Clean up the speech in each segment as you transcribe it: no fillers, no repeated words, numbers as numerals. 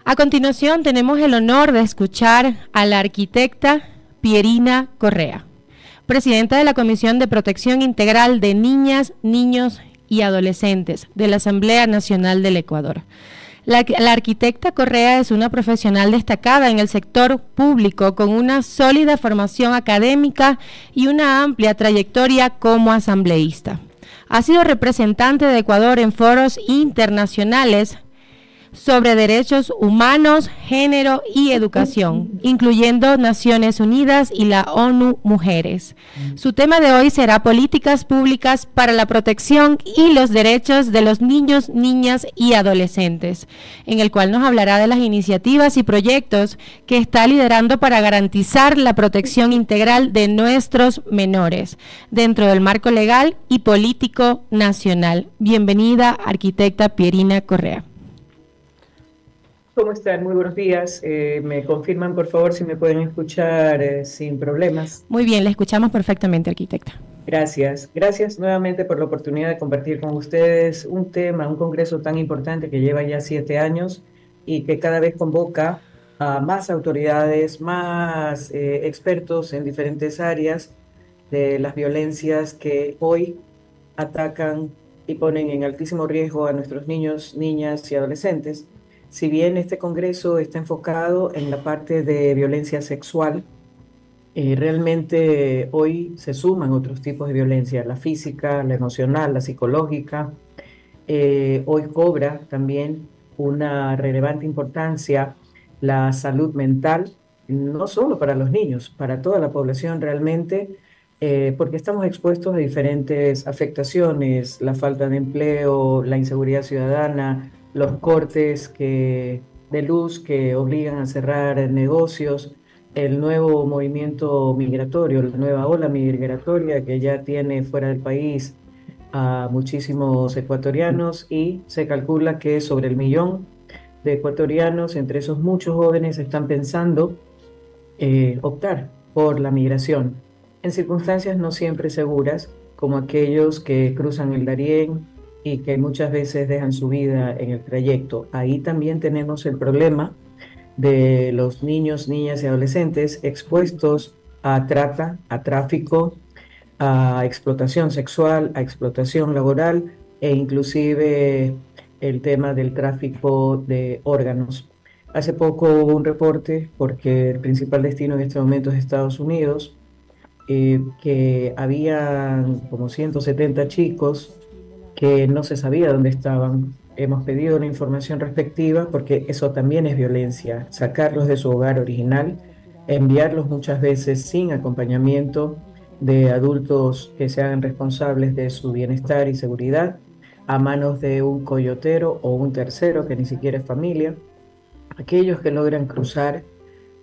A continuación tenemos el honor de escuchar a la arquitecta Pierina Correa, presidenta de la Comisión de Protección Integral de Niñas, Niños y Adolescentes de la Asamblea Nacional del Ecuador. La arquitecta Correa es una profesional destacada en el sector público con una sólida formación académica y una amplia trayectoria como asambleísta. Ha sido representante de Ecuador en foros internacionales sobre derechos humanos, género y educación, incluyendo Naciones Unidas y la ONU Mujeres. Su tema de hoy será políticas públicas para la protección y los derechos de los niños, niñas y adolescentes, en el cual nos hablará de las iniciativas y proyectos que está liderando para garantizar la protección integral de nuestros menores dentro del marco legal y político nacional. Bienvenida, arquitecta Pierina Correa. ¿Cómo están? Muy buenos días. Me confirman, por favor, si me pueden escuchar sin problemas. Muy bien, le escuchamos perfectamente, arquitecta. Gracias. Gracias nuevamente por la oportunidad de compartir con ustedes un tema, un congreso tan importante que lleva ya 7 años y que cada vez convoca a más autoridades, más expertos en diferentes áreas de las violencias que hoy atacan y ponen en altísimo riesgo a nuestros niños, niñas y adolescentes. Si bien este congreso está enfocado en la parte de violencia sexual, realmente hoy se suman otros tipos de violencia, la física, la emocional, la psicológica. Hoy cobra también una relevante importancia la salud mental, no solo para los niños, para toda la población realmente, porque estamos expuestos a diferentes afectaciones, la falta de empleo, la inseguridad ciudadana, los cortes de luz que obligan a cerrar negocios, el nuevo movimiento migratorio, la nueva ola migratoria que ya tiene fuera del país a muchísimos ecuatorianos, y se calcula que sobre el millón de ecuatorianos, entre esos muchos jóvenes, están pensando optar por la migración en circunstancias no siempre seguras, como aquellos que cruzan el Darién y que muchas veces dejan su vida en el trayecto. Ahí también tenemos el problema de los niños, niñas y adolescentes expuestos a trata, a tráfico, a explotación sexual, a explotación laboral e inclusive el tema del tráfico de órganos. Hace poco hubo un reporte, porque el principal destino en este momento es Estados Unidos, que habían como 170 chicos que no se sabía dónde estaban. Hemos pedido la información respectiva porque eso también es violencia, sacarlos de su hogar original, enviarlos muchas veces sin acompañamiento de adultos que se hagan responsables de su bienestar y seguridad, a manos de un coyotero o un tercero que ni siquiera es familia. Aquellos que logran cruzar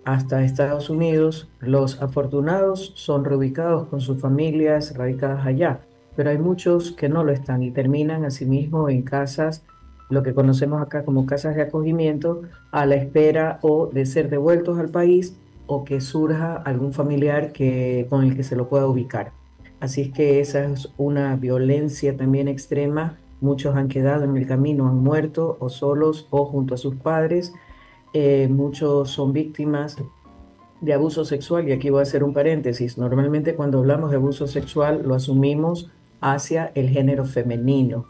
hasta Estados Unidos, los afortunados son reubicados con sus familias radicadas allá, pero hay muchos que no lo están y terminan asimismo en casas, lo que conocemos acá como casas de acogimiento, a la espera o de ser devueltos al país o que surja algún familiar con el que se lo pueda ubicar. Así es que esa es una violencia también extrema. Muchos han quedado en el camino, han muerto o solos o junto a sus padres. Muchos son víctimas de abuso sexual, y aquí voy a hacer un paréntesis. Normalmente cuando hablamos de abuso sexual lo asumimos hacia el género femenino,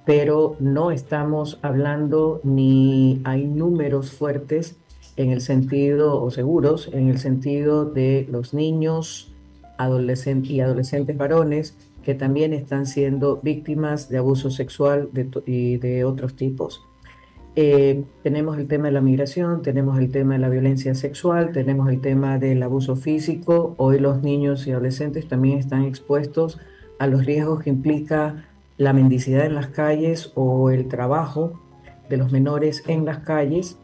pero no estamos hablando ni hay números fuertes en el sentido, o seguros, en el sentido de los niños y adolescentes varones que también están siendo víctimas de abuso sexual y de otros tipos. Tenemos el tema de la migración, tenemos el tema de la violencia sexual, tenemos el tema del abuso físico. Hoy los niños y adolescentes también están expuestos a los riesgos que implica la mendicidad en las calles o el trabajo de los menores en las calles,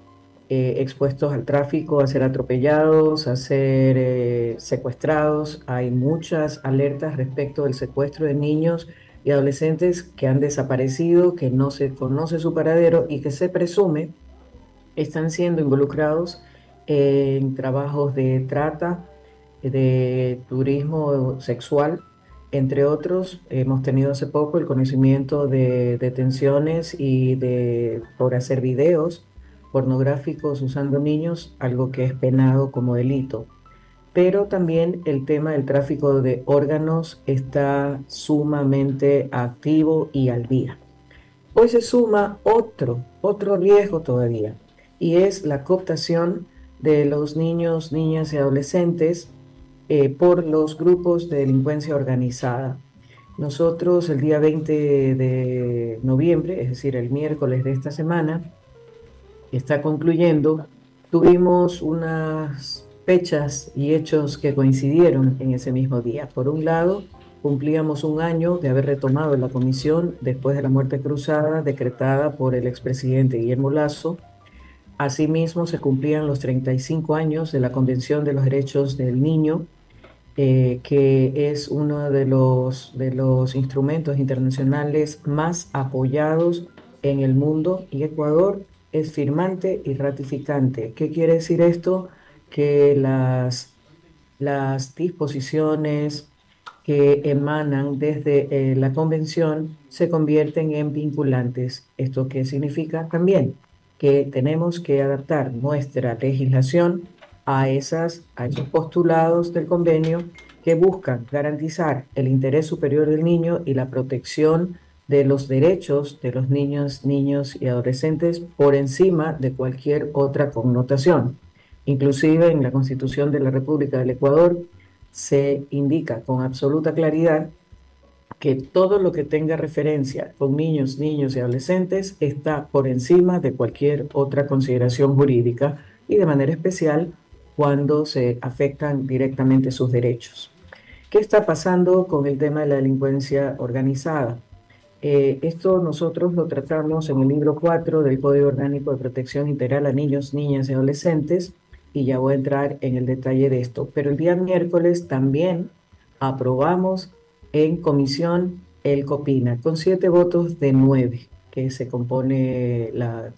expuestos al tráfico, a ser atropellados, a ser secuestrados. Hay muchas alertas respecto del secuestro de niños y adolescentes que han desaparecido, que no se conoce su paradero y que se presume están siendo involucrados en trabajos de trata, de turismo sexual, entre otros. Hemos tenido hace poco el conocimiento de detenciones por hacer videos pornográficos usando niños, algo que es penado como delito. Pero también el tema del tráfico de órganos está sumamente activo y al día. Hoy se suma otro riesgo todavía, y es la cooptación de los niños, niñas y adolescentes por los grupos de delincuencia organizada. Nosotros el día 20 de noviembre, es decir, el miércoles de esta semana, que está concluyendo, tuvimos unas fechas y hechos que coincidieron en ese mismo día. Por un lado, cumplíamos un año de haber retomado la comisión después de la muerte cruzada decretada por el expresidente Guillermo Lasso. Asimismo, se cumplían los 35 años de la Convención de los Derechos del Niño, que es uno de los instrumentos internacionales más apoyados en el mundo, y Ecuador es firmante y ratificante. ¿Qué quiere decir esto? Que las disposiciones que emanan desde la convención se convierten en vinculantes. ¿Esto qué significa? También que tenemos que adaptar nuestra legislación a esos postulados del convenio que buscan garantizar el interés superior del niño y la protección de los derechos de los niños, niños y adolescentes por encima de cualquier otra connotación. Inclusive en la Constitución de la República del Ecuador se indica con absoluta claridad que todo lo que tenga referencia con niños, niños y adolescentes está por encima de cualquier otra consideración jurídica, y de manera especial cuando se afectan directamente sus derechos. ¿Qué está pasando con el tema de la delincuencia organizada? Esto nosotros lo tratamos en el libro 4 del Código Orgánico de Protección Integral a Niños, Niñas y Adolescentes, y ya voy a entrar en el detalle de esto. Pero el día miércoles también aprobamos en comisión el COPINA, con 7 votos de 9 que se compone la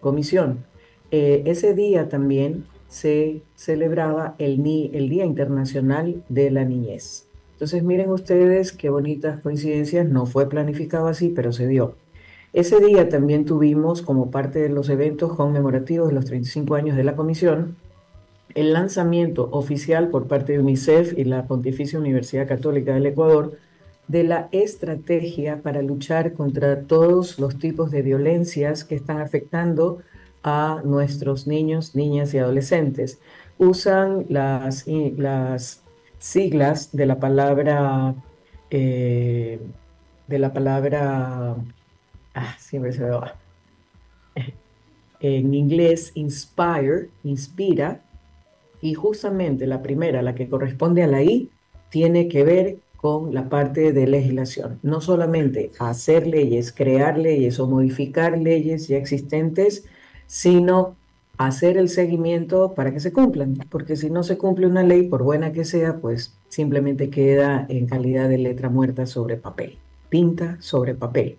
comisión. Ese día también se celebraba el Día Internacional de la Niñez. Entonces miren ustedes qué bonitas coincidencias, no fue planificado así, pero se dio. Ese día también tuvimos, como parte de los eventos conmemorativos de los 35 años de la comisión, el lanzamiento oficial por parte de UNICEF y la Pontificia Universidad Católica del Ecuador de la estrategia para luchar contra todos los tipos de violencias que están afectando a nuestros niños, niñas y adolescentes. Usan las siglas de la palabra, eh, de la palabra, siempre se me va, en inglés, inspire, inspira, y justamente la primera, la que corresponde a la I, tiene que ver con la parte de legislación. No solamente hacer leyes, crear leyes o modificar leyes ya existentes, sino hacer el seguimiento para que se cumplan. Porque si no se cumple una ley, por buena que sea, pues simplemente queda en calidad de letra muerta sobre papel, tinta sobre papel.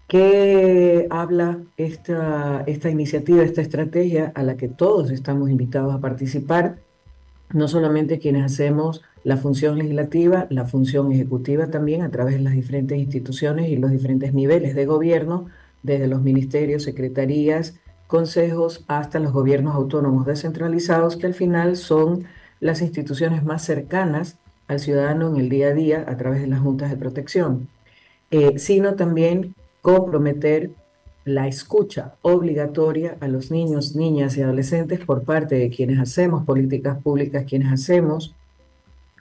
¿Qué habla esta iniciativa, esta estrategia a la que todos estamos invitados a participar? No solamente quienes hacemos la función legislativa, la función ejecutiva también a través de las diferentes instituciones y los diferentes niveles de gobierno, desde los ministerios, secretarías, consejos, hasta los gobiernos autónomos descentralizados, que al final son las instituciones más cercanas al ciudadano en el día a día a través de las juntas de protección, sino también comprometer la escucha obligatoria a los niños, niñas y adolescentes por parte de quienes hacemos políticas públicas, quienes hacemos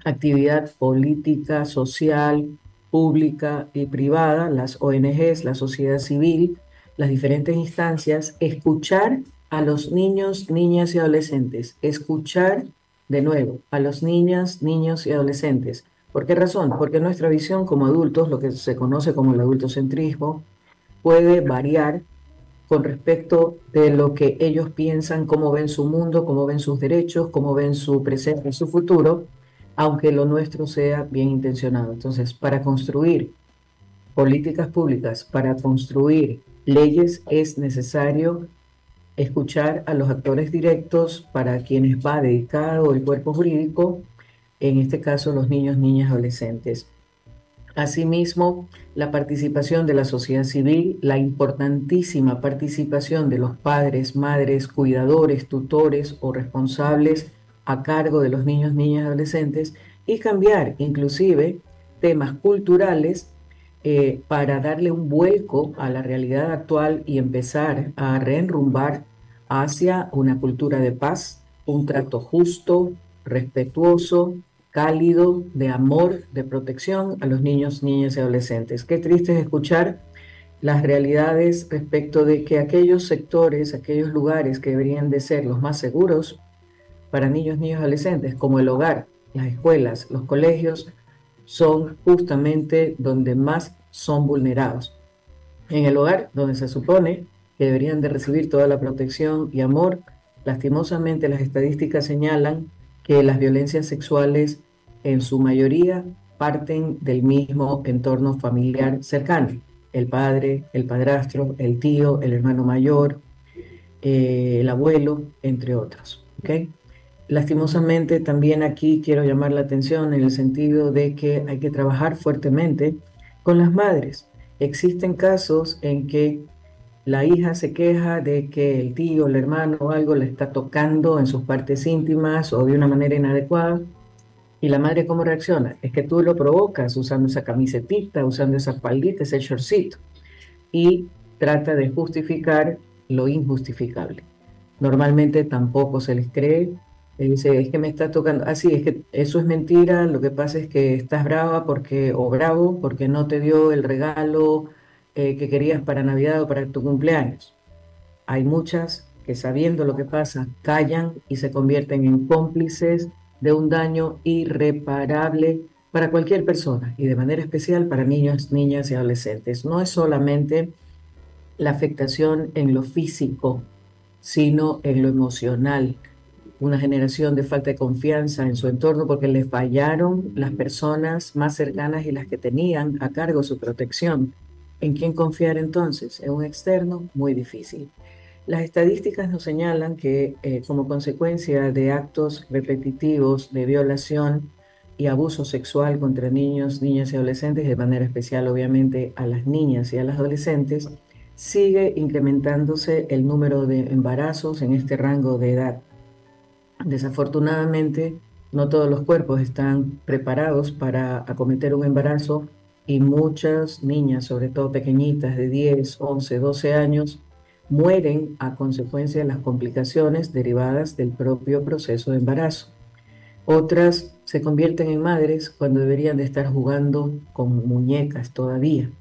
actividad política, social, pública y privada, las ONGs, la sociedad civil, las diferentes instancias, escuchar a los niños, niñas y adolescentes, escuchar de nuevo a los niñas, niños y adolescentes. ¿Por qué razón? Porque nuestra visión como adultos, lo que se conoce como el adultocentrismo, puede variar con respecto de lo que ellos piensan, cómo ven su mundo, cómo ven sus derechos, cómo ven su presente y su futuro, aunque lo nuestro sea bien intencionado. Entonces, para construir políticas públicas, para construir leyes, es necesario escuchar a los actores directos para quienes va dedicado el cuerpo jurídico, en este caso los niños, niñas, adolescentes. Asimismo, la participación de la sociedad civil, la importantísima participación de los padres, madres, cuidadores, tutores o responsables a cargo de los niños, niñas y adolescentes, y cambiar inclusive temas culturales para darle un vuelco a la realidad actual y empezar a reenrumbar hacia una cultura de paz, un trato justo, respetuoso, cálido, de amor, de protección a los niños, niñas y adolescentes. Qué triste es escuchar las realidades respecto de que aquellos sectores, aquellos lugares que deberían de ser los más seguros para niños, niños y adolescentes, como el hogar, las escuelas, los colegios, son justamente donde más son vulnerados. En el hogar, donde se supone que deberían de recibir toda la protección y amor, lastimosamente las estadísticas señalan que las violencias sexuales en su mayoría parten del mismo entorno familiar cercano. El padre, el padrastro, el tío, el hermano mayor, el abuelo, entre otros. ¿Okay? Lastimosamente también aquí quiero llamar la atención en el sentido de que hay que trabajar fuertemente con las madres. Existen casos en que la hija se queja de que el tío, el hermano o algo le está tocando en sus partes íntimas o de una manera inadecuada. ¿Y la madre cómo reacciona? Es que tú lo provocas usando esa camisetita, usando esa faldita, ese shortcito, y trata de justificar lo injustificable. Normalmente tampoco se les cree. Dice, es que me está tocando. Ah, sí, es que eso es mentira. Lo que pasa es que estás brava porque, o bravo, porque no te dio el regalo que querías para Navidad o para tu cumpleaños. Hay muchas que sabiendo lo que pasa, callan y se convierten en cómplices de un daño irreparable para cualquier persona y de manera especial para niños, niñas y adolescentes. No es solamente la afectación en lo físico, sino en lo emocional. Una generación de falta de confianza en su entorno porque les fallaron las personas más cercanas y las que tenían a cargo su protección. ¿En quién confiar entonces? En un externo, muy difícil. Las estadísticas nos señalan que como consecuencia de actos repetitivos de violación y abuso sexual contra niños, niñas y adolescentes, de manera especial obviamente a las niñas y a las adolescentes, sigue incrementándose el número de embarazos en este rango de edad. Desafortunadamente, no todos los cuerpos están preparados para acometer un embarazo y muchas niñas, sobre todo pequeñitas de 10, 11, 12 años, mueren a consecuencia de las complicaciones derivadas del propio proceso de embarazo. Otras se convierten en madres cuando deberían de estar jugando con muñecas todavía.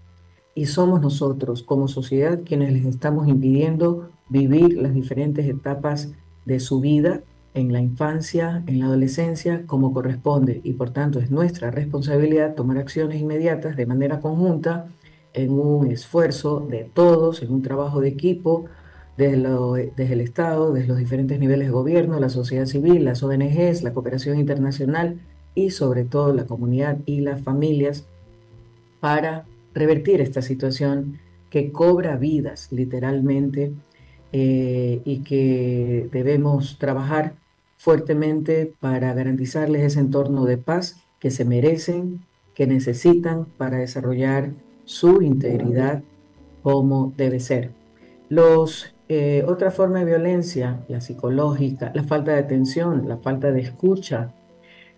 Y somos nosotros como sociedad quienes les estamos impidiendo vivir las diferentes etapas de su vida en la infancia, en la adolescencia, como corresponde. Y por tanto es nuestra responsabilidad tomar acciones inmediatas de manera conjunta en un esfuerzo de todos, en un trabajo de equipo, desde el Estado, desde los diferentes niveles de gobierno, la sociedad civil, las ONGs, la cooperación internacional y sobre todo la comunidad y las familias para revertir esta situación que cobra vidas literalmente y que debemos trabajar fuertemente para garantizarles ese entorno de paz que se merecen, que necesitan para desarrollar su integridad como debe ser. Otra forma de violencia, la psicológica, la falta de atención, la falta de escucha,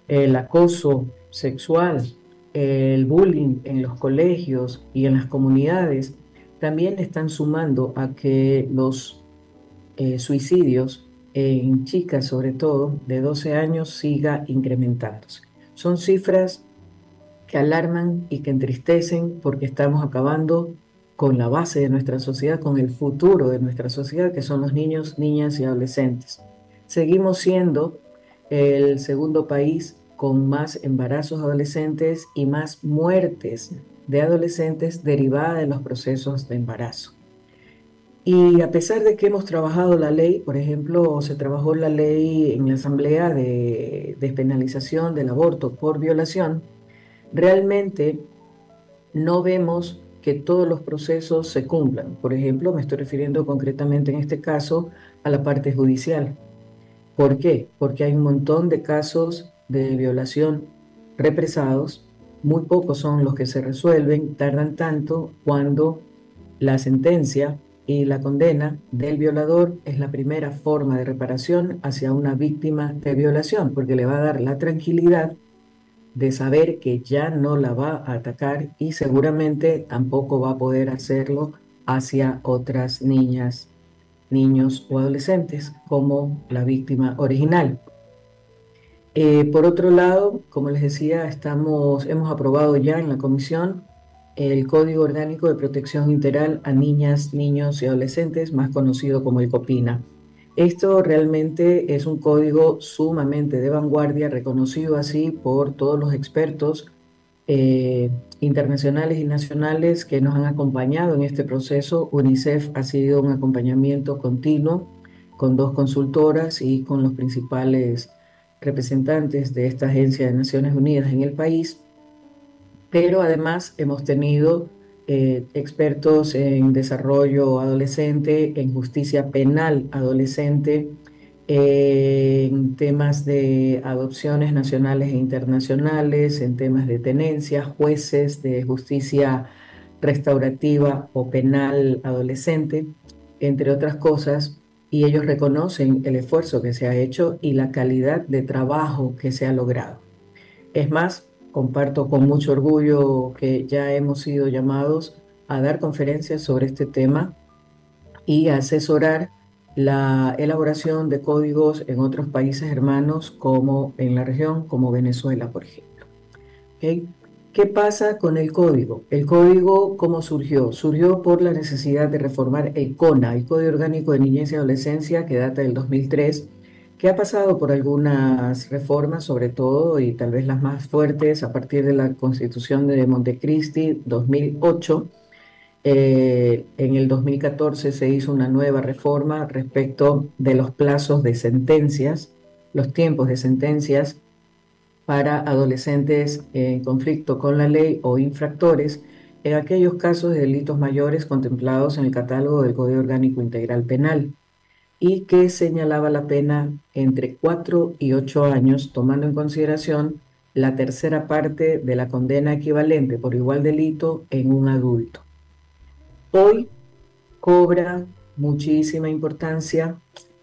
el acoso sexual, el bullying en los colegios y en las comunidades, también están sumando a que los suicidios en chicas, sobre todo de 12 años, siga incrementándose. Son cifras que alarman y que entristecen porque estamos acabando con la base de nuestra sociedad, con el futuro de nuestra sociedad, que son los niños, niñas y adolescentes. Seguimos siendo el segundo país con más embarazos adolescentes y más muertes de adolescentes derivadas de los procesos de embarazo. Y a pesar de que hemos trabajado la ley, por ejemplo, se trabajó la ley en la Asamblea de despenalización del aborto por violación, realmente no vemos que todos los procesos se cumplan. Por ejemplo, me estoy refiriendo concretamente en este caso a la parte judicial. ¿Por qué? Porque hay un montón de casos de violación represados muy pocos son los que se resuelven, tardan tanto cuando la sentencia y la condena del violador es la primera forma de reparación hacia una víctima de violación, porque le va a dar la tranquilidad de saber que ya no la va a atacar y seguramente tampoco va a poder hacerlo hacia otras niñas, niños o adolescentes como la víctima original. Por otro lado, como les decía, hemos aprobado ya en la comisión el Código Orgánico de Protección Integral a Niñas, Niños y Adolescentes, más conocido como el COPINA. Esto realmente es un código sumamente de vanguardia, reconocido así por todos los expertos internacionales y nacionales que nos han acompañado en este proceso. UNICEF ha sido un acompañamiento continuo con 2 consultoras y con los principales representantes de esta agencia de Naciones Unidas en el país, pero además hemos tenido expertos en desarrollo adolescente, en justicia penal adolescente, en temas de adopciones nacionales e internacionales, en temas de tenencia, jueces de justicia restaurativa o penal adolescente, entre otras cosas, y ellos reconocen el esfuerzo que se ha hecho y la calidad de trabajo que se ha logrado. Es más, comparto con mucho orgullo que ya hemos sido llamados a dar conferencias sobre este tema y a asesorar la elaboración de códigos en otros países hermanos como en la región, como Venezuela, por ejemplo. ¿Okay? ¿Qué pasa con el código? El código, ¿cómo surgió? Surgió por la necesidad de reformar el CONA, el Código Orgánico de Niñez y Adolescencia, que data del 2003, que ha pasado por algunas reformas, sobre todo, y tal vez las más fuertes, a partir de la Constitución de Montecristi 2008. En el 2014 se hizo una nueva reforma respecto de los plazos de sentencias, los tiempos de sentencias para adolescentes en conflicto con la ley o infractores en aquellos casos de delitos mayores contemplados en el catálogo del Código Orgánico Integral Penal, y que señalaba la pena entre 4 y 8 años, tomando en consideración la tercera parte de la condena equivalente por igual delito en un adulto. Hoy cobra muchísima importancia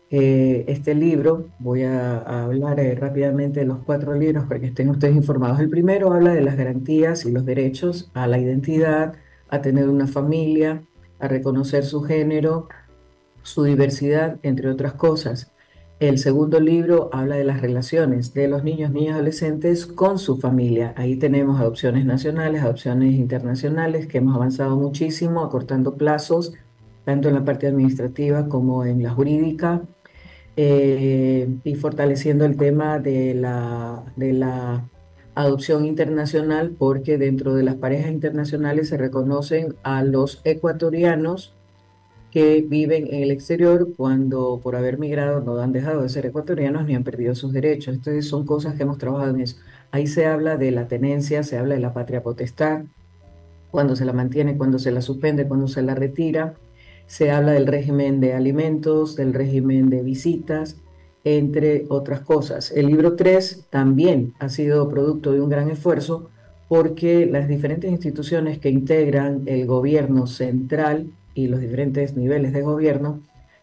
este libro. Voy a hablar rápidamente de los 4 libros para que estén ustedes informados. El primero habla de las garantías y los derechos a la identidad, a tener una familia, a reconocer su género, su diversidad, entre otras cosas. El segundo libro habla de las relaciones de los niños, niñas y adolescentes con su familia. Ahí tenemos adopciones nacionales, adopciones internacionales, que hemos avanzado muchísimo, acortando plazos, tanto en la parte administrativa como en la jurídica, y fortaleciendo el tema de la adopción internacional, porque dentro de las parejas internacionales se reconocen a los ecuatorianos que viven en el exterior cuando por haber migrado no han dejado de ser ecuatorianos ni han perdido sus derechos. Entonces son cosas que hemos trabajado en eso. Ahí se habla de la tenencia, se habla de la patria potestad, cuando se la mantiene, cuando se la suspende, cuando se la retira. Se habla del régimen de alimentos, del régimen de visitas, entre otras cosas. El libro 3 también ha sido producto de un gran esfuerzo porque las diferentes instituciones que integran el gobierno central y los diferentes niveles de gobierno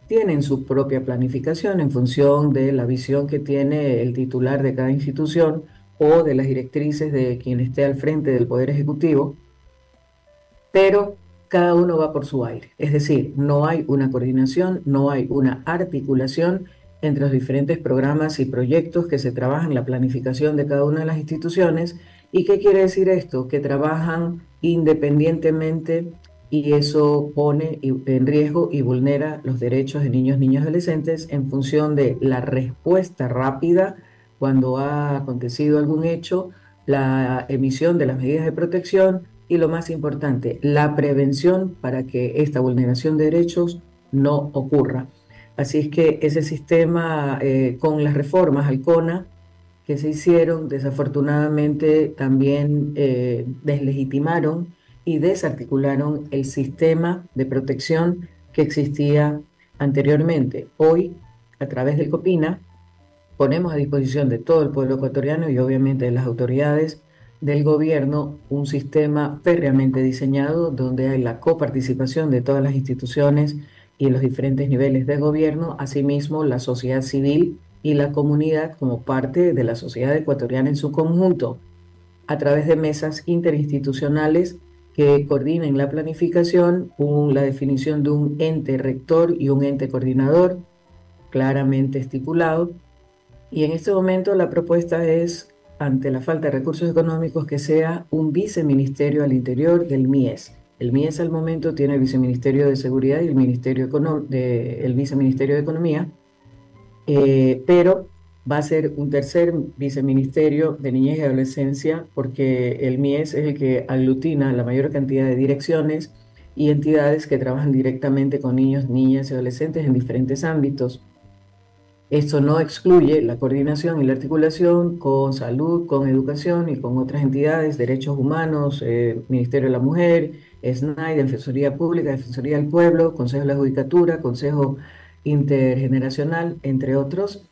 tienen su propia planificación en función de la visión que tiene el titular de cada institución o de las directrices de quien esté al frente del Poder Ejecutivo, pero cada uno va por su aire. Es decir, no hay una coordinación, no hay una articulación entre los diferentes programas y proyectos que se trabajan en la planificación de cada una de las instituciones. ¿Y qué quiere decir esto? Que trabajan independientemente, y eso pone en riesgo y vulnera los derechos de niños, niñas y adolescentes en función de la respuesta rápida cuando ha acontecido algún hecho, la emisión de las medidas de protección y, lo más importante, la prevención para que esta vulneración de derechos no ocurra. Así es que ese sistema, con las reformas al CONA que se hicieron, desafortunadamente también deslegitimaron y desarticularon el sistema de protección que existía anteriormente. Hoy, a través del COPINA, ponemos a disposición de todo el pueblo ecuatoriano y obviamente de las autoridades del gobierno un sistema férreamente diseñado donde hay la coparticipación de todas las instituciones y los diferentes niveles de gobierno, asimismo la sociedad civil y la comunidad como parte de la sociedad ecuatoriana en su conjunto, a través de mesas interinstitucionales que coordinen la planificación, la definición de un ente rector y un ente coordinador claramente estipulado. Y en este momento la propuesta es, ante la falta de recursos económicos, que sea un viceministerio al interior del MIES. El MIES al momento tiene el Viceministerio de Seguridad y el Viceministerio de Economía, pero va a ser un tercer viceministerio de niñez y adolescencia, porque el MIES es el que aglutina la mayor cantidad de direcciones y entidades que trabajan directamente con niños, niñas y adolescentes en diferentes ámbitos. Esto no excluye la coordinación y la articulación con salud, con educación y con otras entidades, derechos humanos, Ministerio de la Mujer, SNAI, Defensoría Pública, Defensoría del Pueblo, Consejo de la Judicatura, Consejo Intergeneracional, entre otros,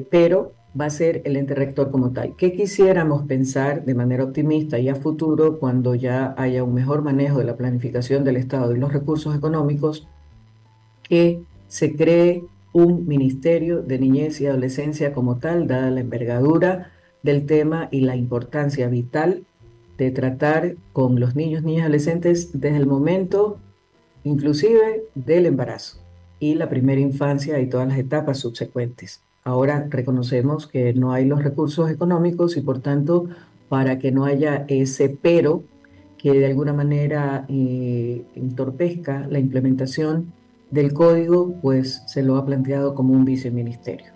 pero va a ser el ente rector como tal. ¿Qué quisiéramos pensar de manera optimista y a futuro cuando ya haya un mejor manejo de la planificación del Estado y los recursos económicos? Que se cree un Ministerio de Niñez y Adolescencia como tal, dada la envergadura del tema y la importancia vital de tratar con los niños, niñas y adolescentes desde el momento inclusive del embarazo y la primera infancia y todas las etapas subsecuentes. Ahora reconocemos que no hay los recursos económicos y por tanto, para que no haya ese pero que de alguna manera entorpezca la implementación del código, pues se lo ha planteado como un viceministerio.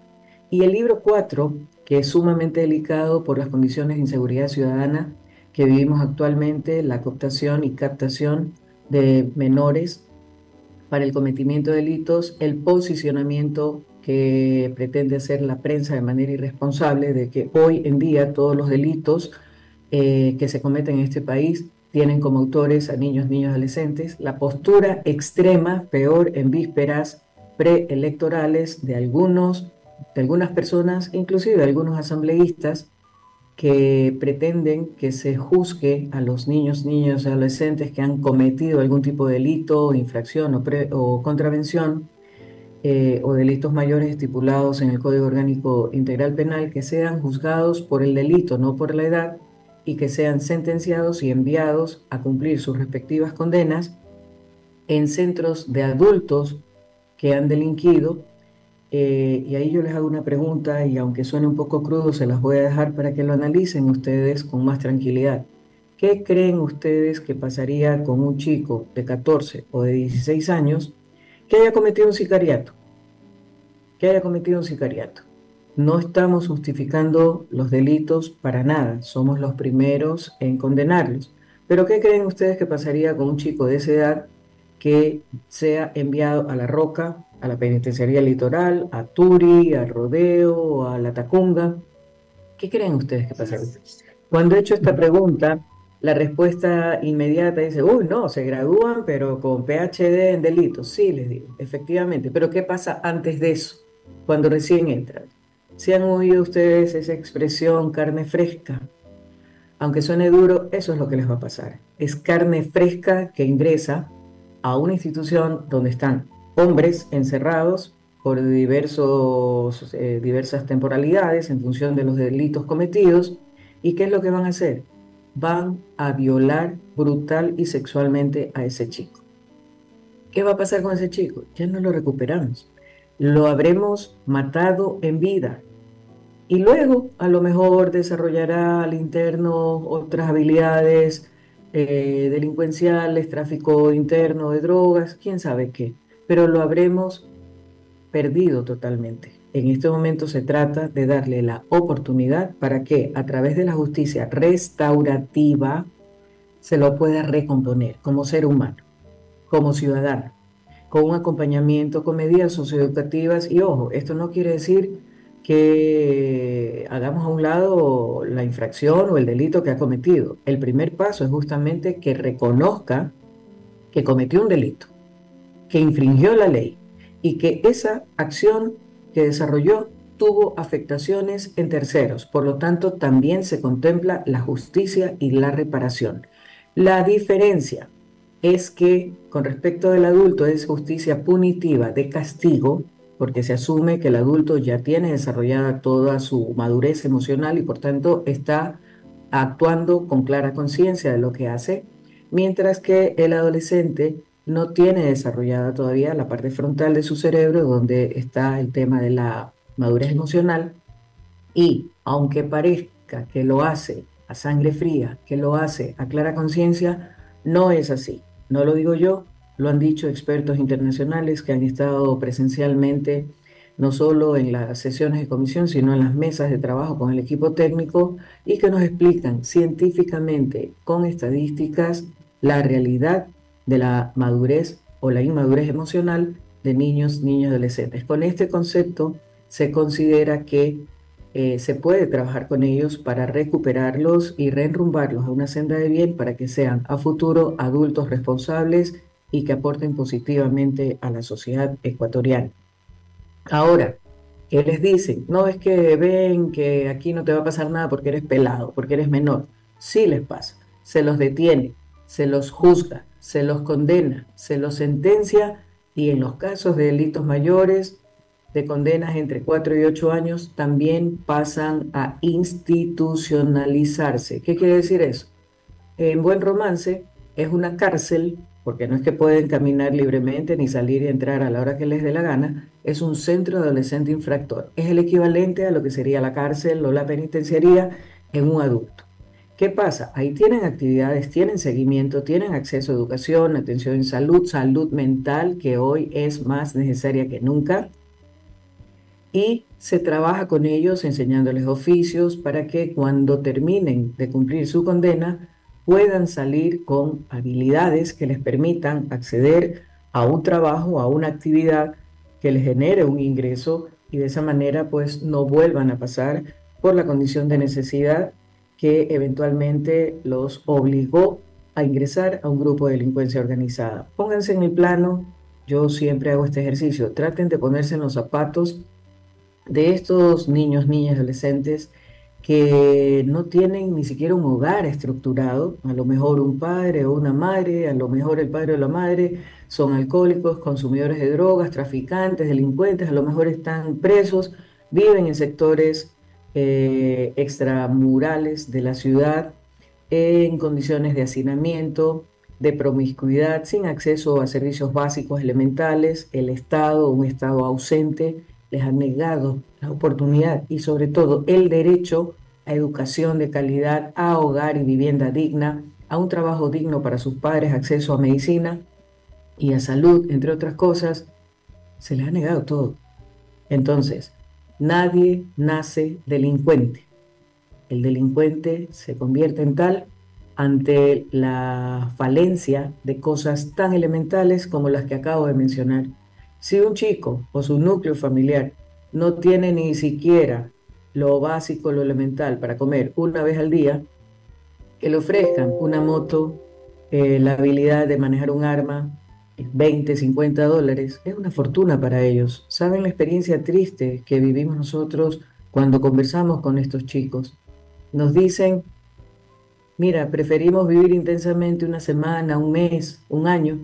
Y el libro 4, que es sumamente delicado por las condiciones de inseguridad ciudadana que vivimos actualmente, la cooptación y captación de menores para el cometimiento de delitos, el posicionamiento que pretende hacer la prensa de manera irresponsable de que hoy en día todos los delitos que se cometen en este país tienen como autores a niños, niños, adolescentes, la postura extrema, peor en vísperas preelectorales de algunas personas, inclusive de algunos asambleístas, que pretenden que se juzgue a los niños, niñas y adolescentes que han cometido algún tipo de delito, infracción o contravención, o delitos mayores estipulados en el Código Orgánico Integral Penal, que sean juzgados por el delito, no por la edad, y que sean sentenciados y enviados a cumplir sus respectivas condenas en centros de adultos que han delinquido. Y ahí yo les hago una pregunta, y aunque suene un poco crudo, se las voy a dejar para que lo analicen ustedes con más tranquilidad. ¿Qué creen ustedes que pasaría con un chico de 14 o de 16 años que haya cometido un sicariato? Que haya cometido un sicariato. No estamos justificando los delitos para nada, somos los primeros en condenarlos. Pero ¿qué creen ustedes que pasaría con un chico de esa edad que sea enviado a La Roca, a la penitenciaría litoral, a Turi, al Rodeo, a La Tacunga? ¿Qué creen ustedes que pasaría? Cuando he hecho esta pregunta, la respuesta inmediata dice, uy, no, se gradúan, pero con PhD en delitos. Sí, les digo, efectivamente. Pero ¿qué pasa antes de eso? Cuando recién entran. ¿Si han oído ustedes esa expresión carne fresca? Aunque suene duro, eso es lo que les va a pasar. Es carne fresca que ingresa a una institución donde están hombres encerrados por diversas temporalidades en función de los delitos cometidos. ¿Y qué es lo que van a hacer? Van a violar brutal y sexualmente a ese chico. ¿Qué va a pasar con ese chico? Ya no lo recuperamos. Lo habremos matado en vida. Y luego a lo mejor desarrollará al interno otras habilidades delincuenciales, tráfico interno de drogas, quién sabe qué. Pero lo habremos perdido totalmente. En este momento se trata de darle la oportunidad para que a través de la justicia restaurativa se lo pueda recomponer como ser humano, como ciudadano, con un acompañamiento, con medidas socioeducativas. Y ojo, esto no quiere decir que hagamos a un lado la infracción o el delito que ha cometido. El primer paso es justamente que reconozca que cometió un delito, que infringió la ley y que esa acción que desarrolló tuvo afectaciones en terceros, por lo tanto también se contempla la justicia y la reparación. La diferencia es que con respecto del adulto es justicia punitiva de castigo, porque se asume que el adulto ya tiene desarrollada toda su madurez emocional y por tanto está actuando con clara conciencia de lo que hace, mientras que el adolescente no tiene desarrollada todavía la parte frontal de su cerebro donde está el tema de la madurez emocional y aunque parezca que lo hace a sangre fría, que lo hace a clara conciencia, no es así. No lo digo yo, lo han dicho expertos internacionales que han estado presencialmente no solo en las sesiones de comisión, sino en las mesas de trabajo con el equipo técnico y que nos explican científicamente, con estadísticas, la realidad de la madurez o la inmadurez emocional de niños, niñas y adolescentes. Con este concepto se considera que se puede trabajar con ellos para recuperarlos y reenrumbarlos a una senda de bien para que sean a futuro adultos responsables y que aporten positivamente a la sociedad ecuatoriana. Ahora, ¿qué les dicen? No es que ven que aquí no te va a pasar nada porque eres pelado, porque eres menor. Sí les pasa. Se los detiene, se los juzga, se los condena, se los sentencia y en los casos de delitos mayores, de condenas entre 4 y 8 años, también pasan a institucionalizarse. ¿Qué quiere decir eso? En buen romance es una cárcel, porque no es que pueden caminar libremente ni salir y entrar a la hora que les dé la gana, es un centro de adolescente infractor. Es el equivalente a lo que sería la cárcel o la penitenciaría en un adulto. ¿Qué pasa? Ahí tienen actividades, tienen seguimiento, tienen acceso a educación, atención en salud, salud mental, que hoy es más necesaria que nunca. Y se trabaja con ellos enseñándoles oficios para que cuando terminen de cumplir su condena puedan salir con habilidades que les permitan acceder a un trabajo, a una actividad que les genere un ingreso y de esa manera pues no vuelvan a pasar por la condición de necesidad que eventualmente los obligó a ingresar a un grupo de delincuencia organizada. Pónganse en el plano, yo siempre hago este ejercicio, traten de ponerse en los zapatos de estos niños, niñas, adolescentes que no tienen ni siquiera un hogar estructurado, a lo mejor un padre o una madre, a lo mejor el padre o la madre son alcohólicos, consumidores de drogas, traficantes, delincuentes, a lo mejor están presos, viven en sectores extramurales de la ciudad, en condiciones de hacinamiento, de promiscuidad, sin acceso a servicios básicos elementales, el Estado, un Estado ausente, les ha negado la oportunidad y sobre todo el derecho a educación de calidad, a hogar y vivienda digna, a un trabajo digno para sus padres, acceso a medicina y a salud, entre otras cosas, se les ha negado todo. Entonces, nadie nace delincuente. El delincuente se convierte en tal ante la falencia de cosas tan elementales como las que acabo de mencionar. Si un chico o su núcleo familiar no tiene ni siquiera lo básico, lo elemental para comer una vez al día, que le ofrezcan una moto, la habilidad de manejar un arma, 20, $50, es una fortuna para ellos. ¿Saben la experiencia triste que vivimos nosotros cuando conversamos con estos chicos? Nos dicen, mira, preferimos vivir intensamente una semana, un mes, un año,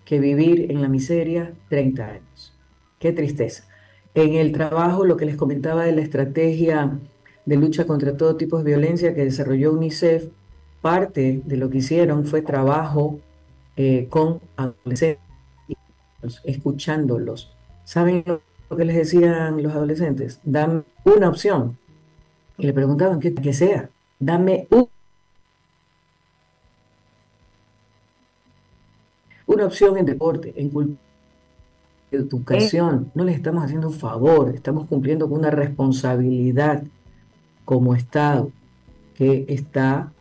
que vivir en la miseria 30 años. Qué tristeza. En el trabajo, lo que les comentaba de la estrategia de lucha contra todo tipo de violencia que desarrolló UNICEF, parte de lo que hicieron fue trabajo con adolescentes, escuchándolos. ¿Saben lo que les decían los adolescentes? Dame una opción. Y le preguntaban qué sea. Dame una opción en deporte, en cultura, educación. No les estamos haciendo un favor, estamos cumpliendo con una responsabilidad como Estado que está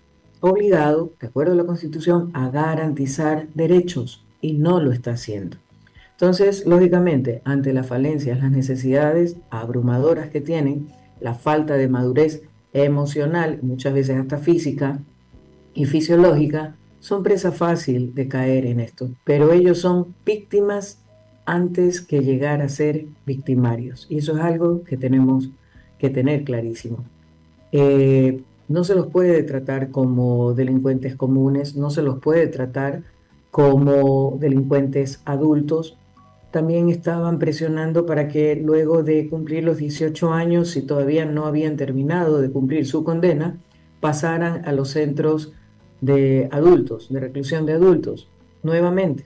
obligado, de acuerdo a la Constitución, a garantizar derechos y no lo está haciendo. Entonces, lógicamente, ante las falencias, las necesidades abrumadoras que tienen, la falta de madurez emocional, muchas veces hasta física y fisiológica, son presa fácil de caer en esto, pero ellos son víctimas antes que llegar a ser victimarios. Y eso es algo que tenemos que tener clarísimo. No se los puede tratar como delincuentes comunes, no se los puede tratar como delincuentes adultos. También estaban presionando para que luego de cumplir los 18 años, si todavía no habían terminado de cumplir su condena, pasaran a los centros de adultos, de reclusión de adultos, nuevamente.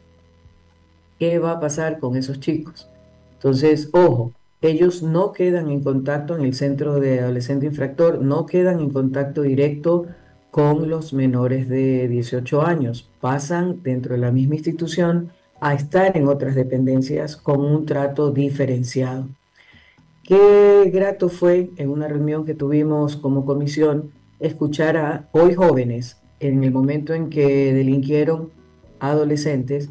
¿Qué va a pasar con esos chicos? Entonces, ojo, ellos no quedan en contacto en el centro de adolescente infractor, no quedan en contacto directo con los menores de 18 años, pasan dentro de la misma institución a estar en otras dependencias con un trato diferenciado. Qué grato fue en una reunión que tuvimos como comisión escuchar a hoy jóvenes en el momento en que delinquieron adolescentes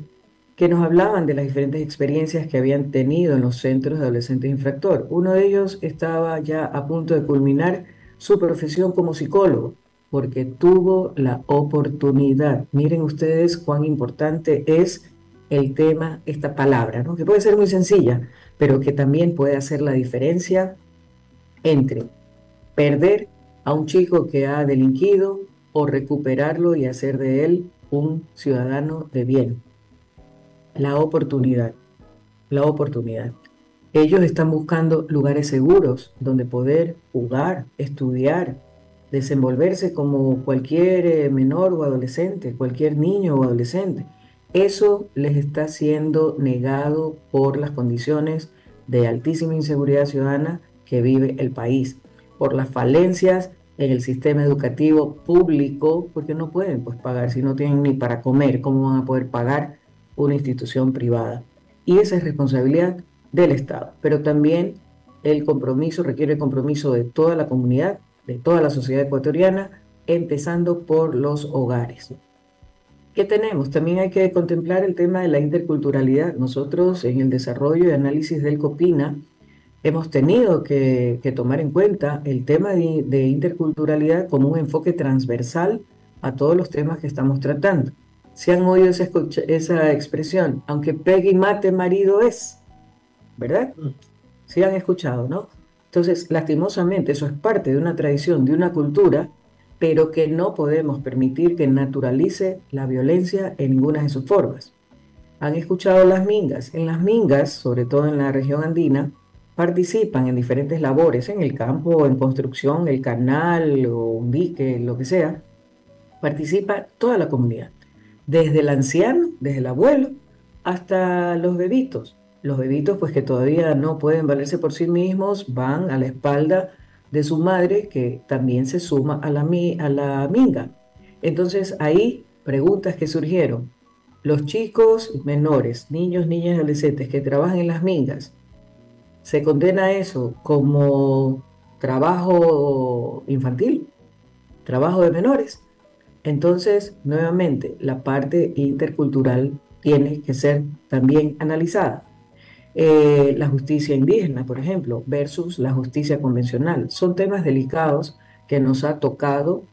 que nos hablaban de las diferentes experiencias que habían tenido en los centros de adolescentes infractor. Uno de ellos estaba ya a punto de culminar su profesión como psicólogo porque tuvo la oportunidad. Miren ustedes cuán importante es el tema, esta palabra, ¿no? Que puede ser muy sencilla, pero que también puede hacer la diferencia entre perder a un chico que ha delinquido o recuperarlo y hacer de él un ciudadano de bien. La oportunidad, la oportunidad. Ellos están buscando lugares seguros donde poder jugar, estudiar, desenvolverse como cualquier menor o adolescente, cualquier niño o adolescente. Eso les está siendo negado por las condiciones de altísima inseguridad ciudadana que vive el país, por las falencias en el sistema educativo público, porque no pueden pues pagar, si no tienen ni para comer, ¿cómo van a poder pagar una institución privada? Y esa es responsabilidad del Estado, pero también el compromiso requiere el compromiso de toda la comunidad, de toda la sociedad ecuatoriana, empezando por los hogares. ¿Qué tenemos? También hay que contemplar el tema de la interculturalidad. Nosotros en el desarrollo y análisis del COPINA hemos tenido que tomar en cuenta el tema de interculturalidad como un enfoque transversal a todos los temas que estamos tratando. ¿Se han oído esa expresión? Aunque pegue y mate, marido es, ¿verdad? Sí han escuchado, ¿no? Entonces, lastimosamente, eso es parte de una tradición, de una cultura, pero que no podemos permitir que naturalice la violencia en ninguna de sus formas. Han escuchado las mingas. En las mingas, sobre todo en la región andina, participan en diferentes labores, en el campo, en construcción, el canal o un dique, lo que sea. Participa toda la comunidad, desde el anciano, desde el abuelo, hasta los bebitos. Los bebitos, pues que todavía no pueden valerse por sí mismos, van a la espalda de su madre, que también se suma a la minga. Entonces, ahí preguntas que surgieron. Los chicos menores, niños, niñas y adolescentes que trabajan en las mingas, ¿se condena eso como trabajo infantil, trabajo de menores? Entonces, nuevamente, la parte intercultural tiene que ser también analizada. La justicia indígena, por ejemplo, versus la justicia convencional. Son temas delicados que nos ha tocado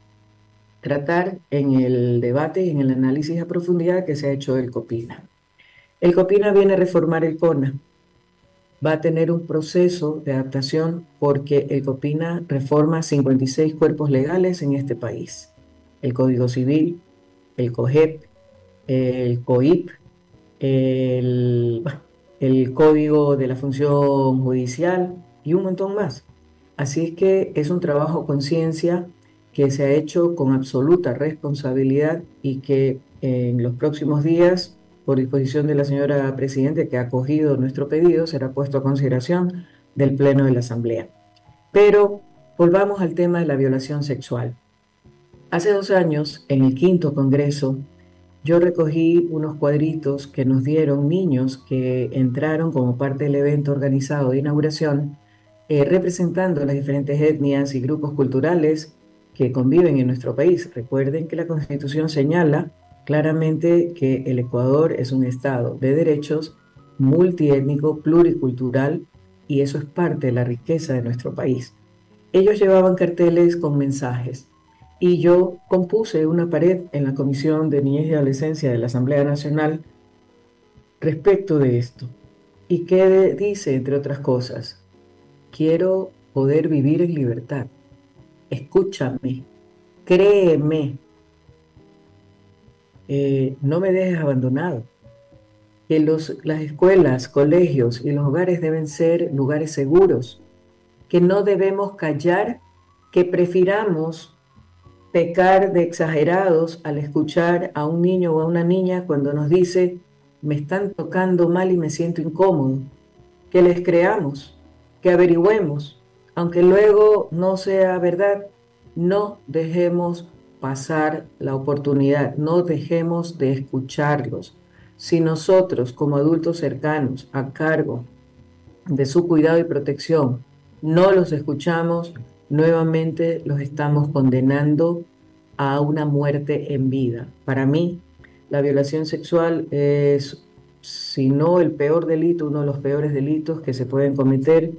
tratar en el debate y en el análisis a profundidad que se ha hecho del COPINA. El COPINA viene a reformar el CONA. Va a tener un proceso de adaptación porque el COPINA reforma 56 cuerpos legales en este país. El Código Civil, el COGEP, el COIP, el Código de la Función Judicial y un montón más. Así es que es un trabajo con ciencia que se ha hecho con absoluta responsabilidad y que en los próximos días, por disposición de la señora Presidenta que ha acogido nuestro pedido, será puesto a consideración del Pleno de la Asamblea. Pero volvamos al tema de la violación sexual. Hace 2 años, en el 5º Congreso, yo recogí unos cuadritos que nos dieron niños que entraron como parte del evento organizado de inauguración, representando las diferentes etnias y grupos culturales que conviven en nuestro país. Recuerden que la Constitución señala claramente que el Ecuador es un Estado de derechos, multiétnico, pluricultural, y eso es parte de la riqueza de nuestro país. Ellos llevaban carteles con mensajes. Y yo compuse una pared en la Comisión de Niñez y Adolescencia de la Asamblea Nacional respecto de esto. ¿Y qué dice, entre otras cosas? Quiero poder vivir en libertad. Escúchame, créeme, no me dejes abandonado. Que las escuelas, colegios y los hogares deben ser lugares seguros, que no debemos callar, que prefiramos pecar de exagerados al escuchar a un niño o a una niña cuando nos dice, me están tocando mal y me siento incómodo, que les creamos, que averigüemos, aunque luego no sea verdad, no dejemos pasar la oportunidad, no dejemos de escucharlos. Si nosotros como adultos cercanos a cargo de su cuidado y protección no los escuchamos, nuevamente los estamos condenando a una muerte en vida. Para mí, la violación sexual es, si no el peor delito, uno de los peores delitos que se pueden cometer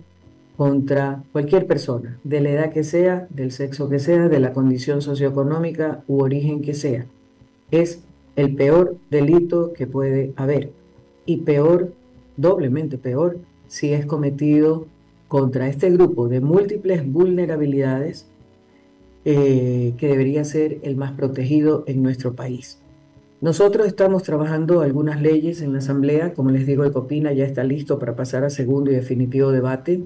contra cualquier persona, de la edad que sea, del sexo que sea, de la condición socioeconómica u origen que sea. Es el peor delito que puede haber. Y peor, doblemente peor, si es cometido contra este grupo de múltiples vulnerabilidades que debería ser el más protegido en nuestro país. Nosotros estamos trabajando algunas leyes en la Asamblea, como les digo, el COPINA ya está listo para pasar a segundo y definitivo debate.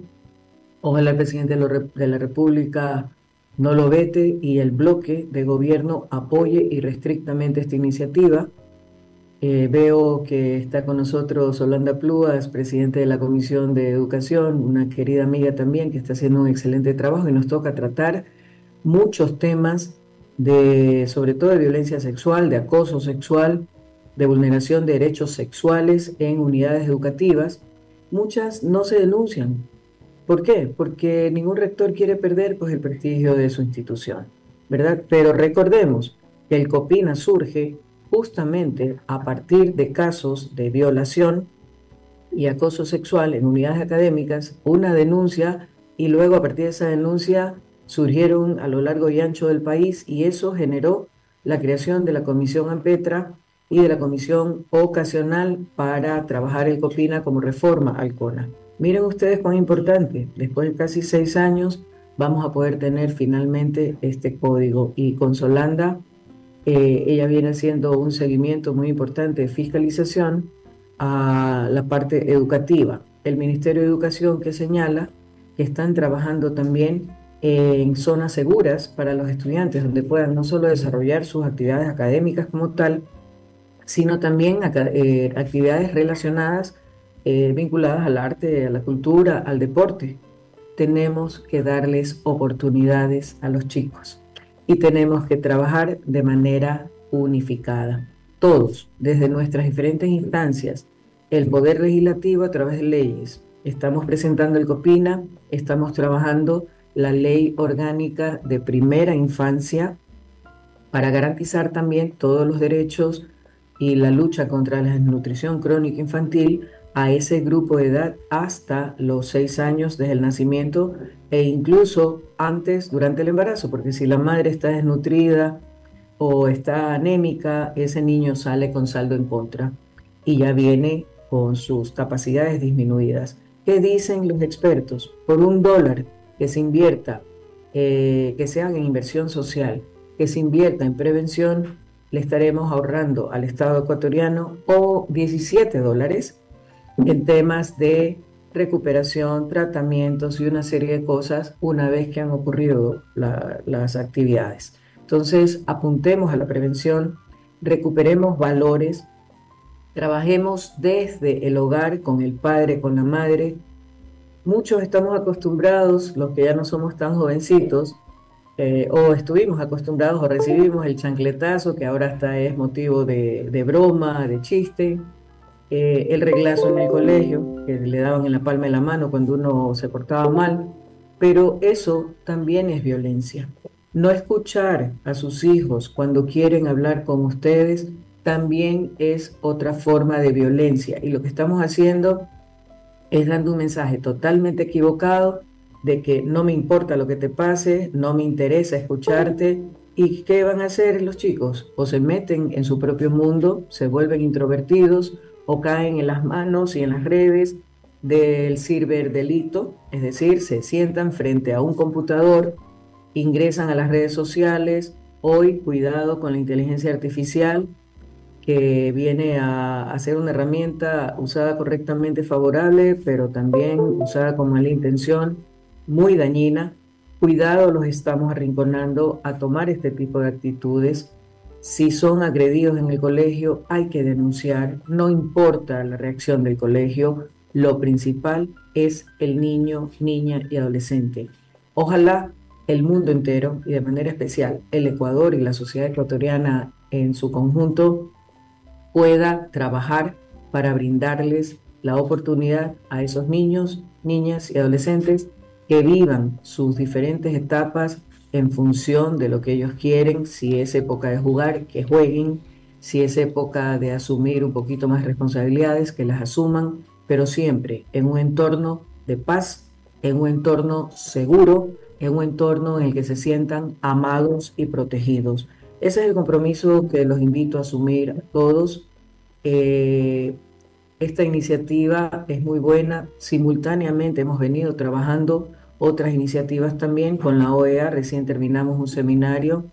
Ojalá el presidente de la República no lo vete y el bloque de gobierno apoye irrestrictamente esta iniciativa. Veo que está con nosotros Holanda Plúas, presidente de la Comisión de Educación, una querida amiga también que está haciendo un excelente trabajo y nos toca tratar muchos temas sobre todo de violencia sexual, de acoso sexual, de vulneración de derechos sexuales en unidades educativas. Muchas no se denuncian. ¿Por qué? Porque ningún rector quiere perder pues, el prestigio de su institución, ¿verdad? Pero recordemos que el COPINA surge justamente a partir de casos de violación y acoso sexual en unidades académicas, una denuncia y luego a partir de esa denuncia surgieron a lo largo y ancho del país y eso generó la creación de la Comisión AMPETRA y de la Comisión Ocasional para trabajar el COPINA como reforma al CONA. Miren ustedes cuán importante, después de casi 6 años vamos a poder tener finalmente este código y con Solanda ella viene haciendo un seguimiento muy importante de fiscalización a la parte educativa. El Ministerio de Educación que señala que están trabajando también en zonas seguras para los estudiantes, donde puedan no solo desarrollar sus actividades académicas como tal, sino también actividades relacionadas, vinculadas al arte, a la cultura, al deporte. Tenemos que darles oportunidades a los chicos y tenemos que trabajar de manera unificada. Todos, desde nuestras diferentes instancias, el Poder Legislativo a través de leyes. Estamos presentando el COPINA, estamos trabajando la Ley Orgánica de Primera Infancia para garantizar también todos los derechos y la lucha contra la desnutrición crónica infantil a ese grupo de edad hasta los 6 años desde el nacimiento e incluso antes, durante el embarazo, porque si la madre está desnutrida o está anémica, ese niño sale con saldo en contra y ya viene con sus capacidades disminuidas. ¿Qué dicen los expertos? Por $1 que se invierta, que se haga en inversión social, que se invierta en prevención, le estaremos ahorrando al Estado ecuatoriano o $17 en temas de recuperación, tratamientos y una serie de cosas una vez que han ocurrido las actividades. Entonces, apuntemos a la prevención, recuperemos valores, trabajemos desde el hogar con el padre, con la madre. Muchos estamos acostumbrados, los que ya no somos tan jovencitos, o estuvimos acostumbrados o recibimos el chancletazo, que ahora hasta es motivo de broma, de chiste, el reglazo en el colegio, que le daban en la palma de la mano cuando uno se portaba mal, pero eso también es violencia. No escuchar a sus hijos cuando quieren hablar con ustedes también es otra forma de violencia y lo que estamos haciendo es dando un mensaje totalmente equivocado de que no me importa lo que te pase, no me interesa escucharte. ¿Y qué van a hacer los chicos? O se meten en su propio mundo, se vuelven introvertidos o caen en las manos y en las redes del ciberdelito, es decir, se sientan frente a un computador, ingresan a las redes sociales. Hoy, cuidado con la inteligencia artificial, que viene a ser una herramienta usada correctamente favorable, pero también usada con mala intención, muy dañina. Cuidado, los estamos arrinconando a tomar este tipo de actitudes. Si son agredidos en el colegio, hay que denunciar, no importa la reacción del colegio, lo principal es el niño, niña y adolescente. Ojalá el mundo entero, y de manera especial el Ecuador y la sociedad ecuatoriana en su conjunto, pueda trabajar para brindarles la oportunidad a esos niños, niñas y adolescentes que vivan sus diferentes etapas en función de lo que ellos quieren. Si es época de jugar, que jueguen; si es época de asumir un poquito más responsabilidades, que las asuman, pero siempre en un entorno de paz, en un entorno seguro, en un entorno en el que se sientan amados y protegidos. Ese es el compromiso que los invito a asumir a todos. eh, esta iniciativa es muy buena. Simultáneamente hemos venido trabajando otras iniciativas también con la OEA. Recién terminamos un seminario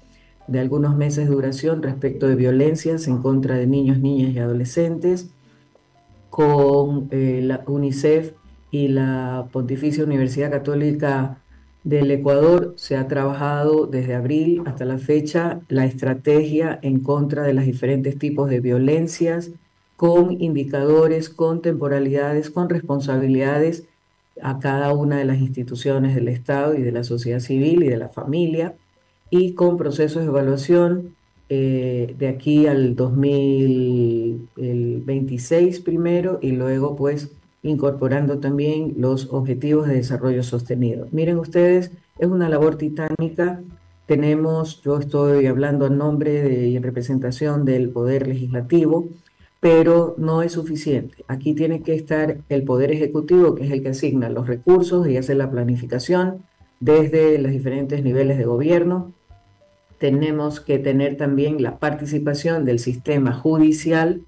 de algunos meses de duración respecto de violencias en contra de niños, niñas y adolescentes con la UNICEF y la Pontificia Universidad Católica del Ecuador. Se ha trabajado desde abril hasta la fecha la estrategia en contra de los diferentes tipos de violencias, con indicadores, con temporalidades, con responsabilidades a cada una de las instituciones del Estado y de la sociedad civil y de la familia, y con procesos de evaluación de aquí al 2026 primero, y luego pues incorporando también los objetivos de desarrollo sostenido. Miren ustedes, es una labor titánica. Yo estoy hablando en nombre y en representación del Poder Legislativo, pero no es suficiente. Aquí tiene que estar el Poder Ejecutivo, que es el que asigna los recursos y hace la planificación desde los diferentes niveles de gobierno. Tenemos que tener también la participación del sistema judicial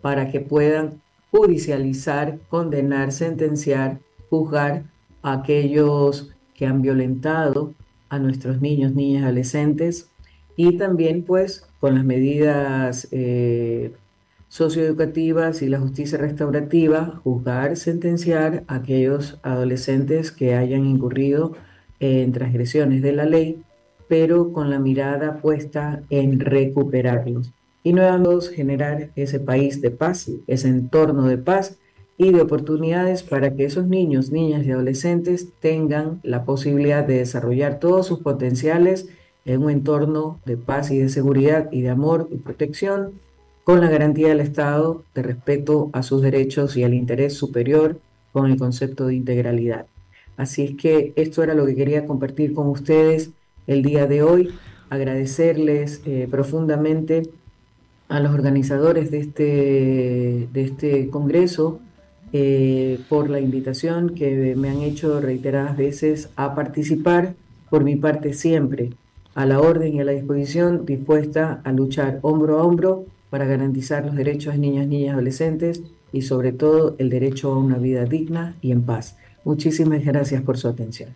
para que puedan judicializar, condenar, sentenciar, juzgar a aquellos que han violentado a nuestros niños, niñas, y adolescentes. Y también pues con las medidas socioeducativas y la justicia restaurativa, juzgar, sentenciar a aquellos adolescentes que hayan incurrido en transgresiones de la ley, pero con la mirada puesta en recuperarlos. Y nuevamente generar ese país de paz, ese entorno de paz y de oportunidades para que esos niños, niñas y adolescentes tengan la posibilidad de desarrollar todos sus potenciales en un entorno de paz y de seguridad y de amor y protección, con la garantía del Estado de respeto a sus derechos y al interés superior, con el concepto de integralidad. Así es que esto era lo que quería compartir con ustedes el día de hoy. Agradecerles profundamente a los organizadores de este congreso por la invitación que me han hecho reiteradas veces a participar. Por mi parte, siempre a la orden y a la disposición, dispuesta a luchar hombro a hombro para garantizar los derechos de niñas, niñas y adolescentes, y sobre todo el derecho a una vida digna y en paz. Muchísimas gracias por su atención.